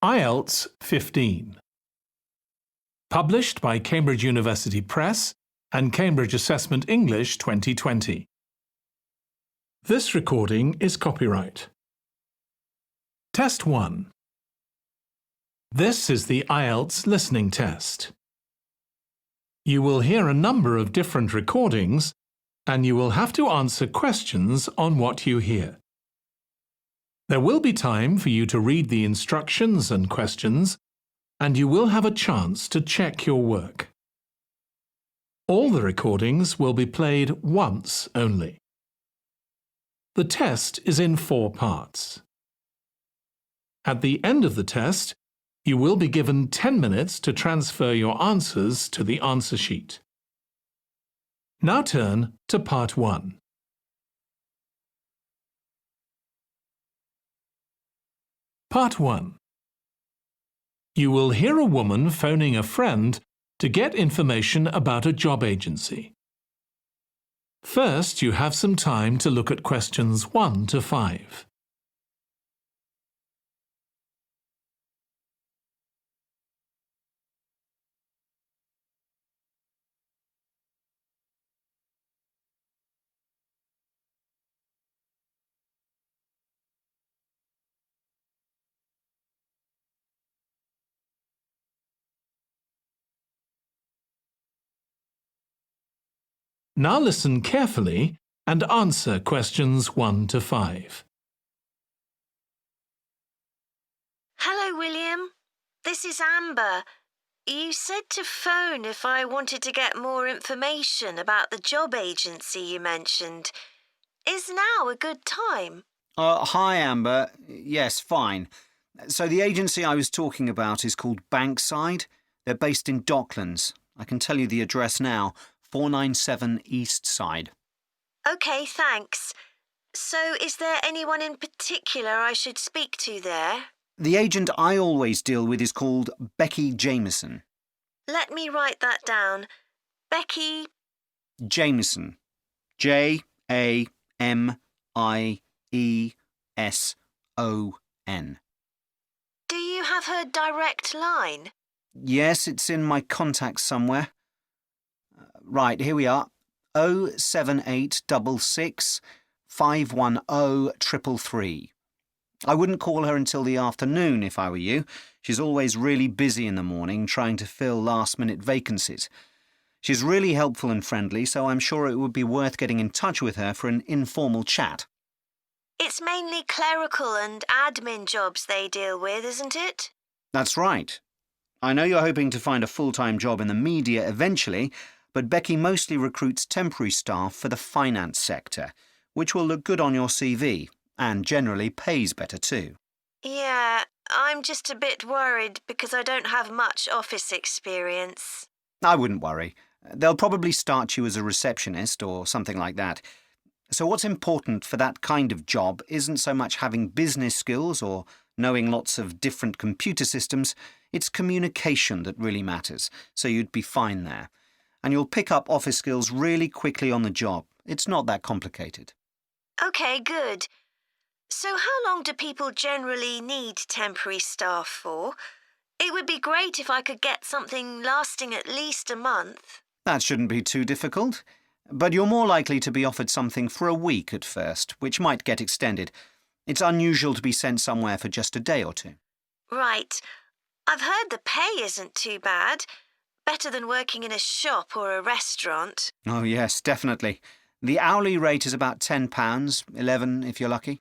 IELTS-15. Published by Cambridge University Press and Cambridge Assessment English 2020. This recording is copyright. Test 1. This is the IELTS listening test. You will hear a number of different recordings and you will have to answer questions on what you hear. There will be time for you to read the instructions and questions, and you will have a chance to check your work. All the recordings will be played once only. The test is in 4 parts. At the end of the test, you will be given 10 minutes to transfer your answers to the answer sheet. Now turn to Part 1. Part 1. You will hear a woman phoning a friend to get information about a job agency. First, you have some time to look at questions 1 to 5. Now listen carefully and answer questions 1 to 5. Hello, William. This is Amber. You said to phone if I wanted to get more information about the job agency you mentioned. Is now a good time? Hi, Amber. Yes, fine. So the agency I was talking about is called Bankside. They're based in Docklands. I can tell you the address now. 497 East Side. OK, thanks. So is there anyone in particular I should speak to there? The agent I always deal with is called Becky Jameson. Let me write that down. Becky Jameson. Jameson. Do you have her direct line? Yes, it's in my contacts somewhere. Right, here we are. 07866 510 333. I wouldn't call her until the afternoon if I were you. She's always really busy in the morning trying to fill last-minute vacancies. She's really helpful and friendly, so I'm sure it would be worth getting in touch with her for an informal chat. It's mainly clerical and admin jobs they deal with, isn't it? That's right. I know you're hoping to find a full-time job in the media eventually, but Becky mostly recruits temporary staff for the finance sector, which will look good on your CV and generally pays better too. Yeah, I'm just a bit worried because I don't have much office experience. I wouldn't worry. They'll probably start you as a receptionist or something like that. So what's important for that kind of job isn't so much having business skills or knowing lots of different computer systems. It's communication that really matters, so you'd be fine there. And you'll pick up office skills really quickly on the job. It's not that complicated. OK, good. So how long do people generally need temporary staff for? It would be great if I could get something lasting at least a month. That shouldn't be too difficult. But you're more likely to be offered something for a week at first, which might get extended. It's unusual to be sent somewhere for just a day or 2. Right. I've heard the pay isn't too bad. Better than working in a shop or a restaurant. Oh, yes, definitely. The hourly rate is about £10, $11 if you're lucky.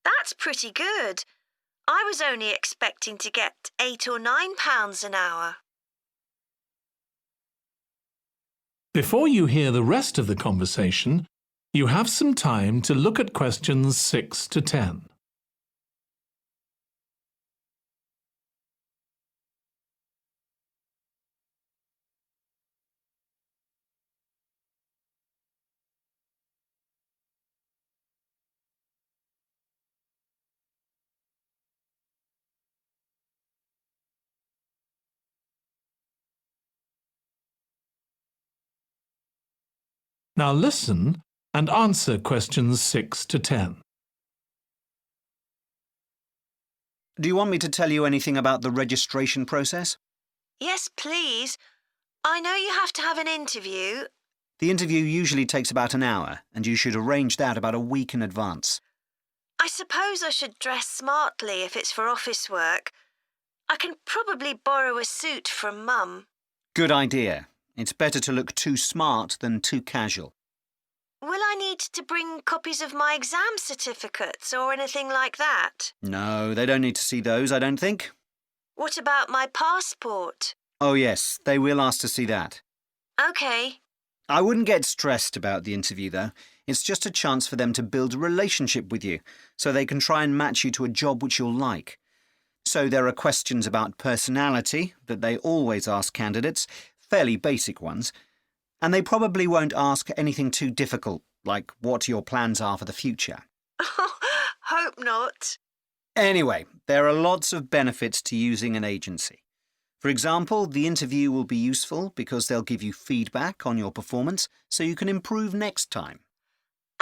That's pretty good. I was only expecting to get £8 or £9 an hour. Before you hear the rest of the conversation, you have some time to look at questions 6 to 10. Now listen and answer questions 6 to 10. Do you want me to tell you anything about the registration process? Yes, please. I know you have to have an interview. The interview usually takes about an hour, and you should arrange that about a week in advance. I suppose I should dress smartly if it's for office work. I can probably borrow a suit from Mum. Good idea. It's better to look too smart than too casual. Will I need to bring copies of my exam certificates or anything like that? No, they don't need to see those, I don't think. What about my passport? Oh yes, they will ask to see that. OK. I wouldn't get stressed about the interview, though. It's just a chance for them to build a relationship with you, so they can try and match you to a job which you'll like. So there are questions about personality that they always ask candidates, fairly basic ones, and they probably won't ask anything too difficult, like what your plans are for the future. Hope not. Anyway, there are lots of benefits to using an agency. For example, the interview will be useful because they'll give you feedback on your performance so you can improve next time.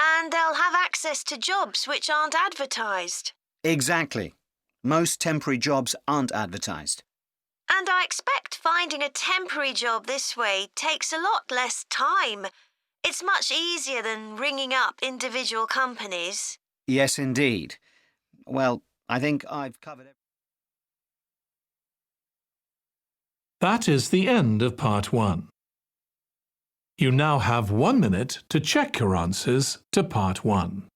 And they'll have access to jobs which aren't advertised. Exactly. Most temporary jobs aren't advertised. And I expect finding a temporary job this way takes a lot less time. It's much easier than ringing up individual companies. Yes, indeed. Well, I think I've covered it. That is the end of part 1. You now have 1 minute to check your answers to part 1.